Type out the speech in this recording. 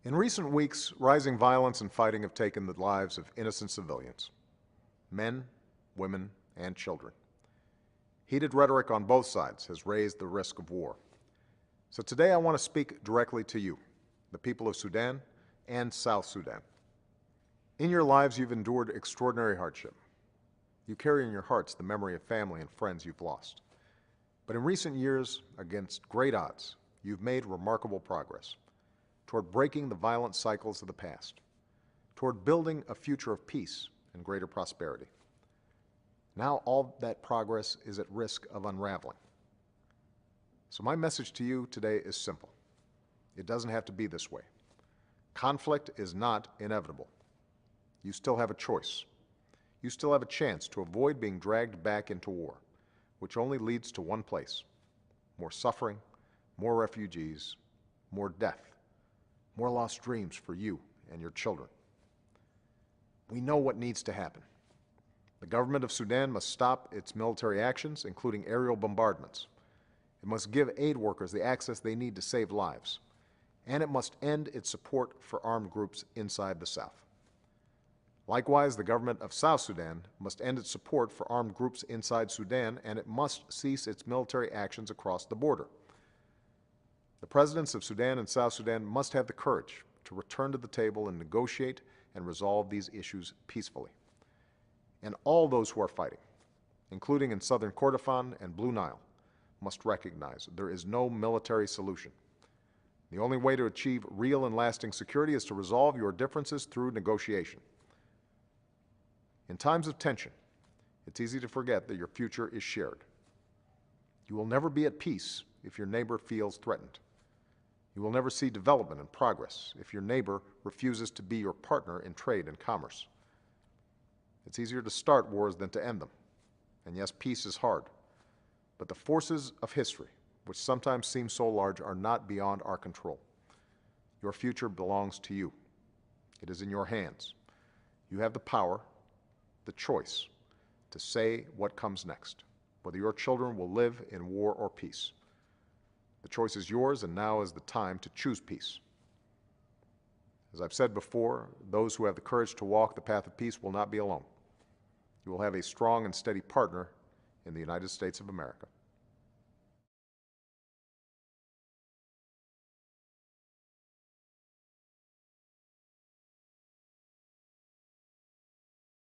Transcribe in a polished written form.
In recent weeks, rising violence and fighting have taken the lives of innocent civilians, men, women, and children. Heated rhetoric on both sides has raised the risk of war. So today I want to speak directly to you, the people of Sudan and South Sudan. In your lives, you've endured extraordinary hardship. You carry in your hearts the memory of family and friends you've lost. But in recent years, against great odds, you've made remarkable progress toward breaking the violent cycles of the past, toward building a future of peace and greater prosperity. Now all that progress is at risk of unraveling. So my message to you today is simple. It doesn't have to be this way. Conflict is not inevitable. You still have a choice. You still have a chance to avoid being dragged back into war, which only leads to one place: more suffering, more refugees, more death, more lost dreams for you and your children. We know what needs to happen. The government of Sudan must stop its military actions, including aerial bombardments. It must give aid workers the access they need to save lives, and it must end its support for armed groups inside the South. Likewise, the government of South Sudan must end its support for armed groups inside Sudan, and it must cease its military actions across the border. The presidents of Sudan and South Sudan must have the courage to return to the table and negotiate and resolve these issues peacefully. And all those who are fighting, including in southern Kordofan and Blue Nile, must recognize there is no military solution. The only way to achieve real and lasting security is to resolve your differences through negotiation. In times of tension, it's easy to forget that your future is shared. You will never be at peace if your neighbor feels threatened. You will never see development and progress if your neighbor refuses to be your partner in trade and commerce. It's easier to start wars than to end them. And yes, peace is hard. But the forces of history, which sometimes seem so large, are not beyond our control. Your future belongs to you. It is in your hands. You have the power, the choice, to say what comes next, whether your children will live in war or peace. The choice is yours, and now is the time to choose peace. As I've said before, those who have the courage to walk the path of peace will not be alone. You will have a strong and steady partner in the United States of America.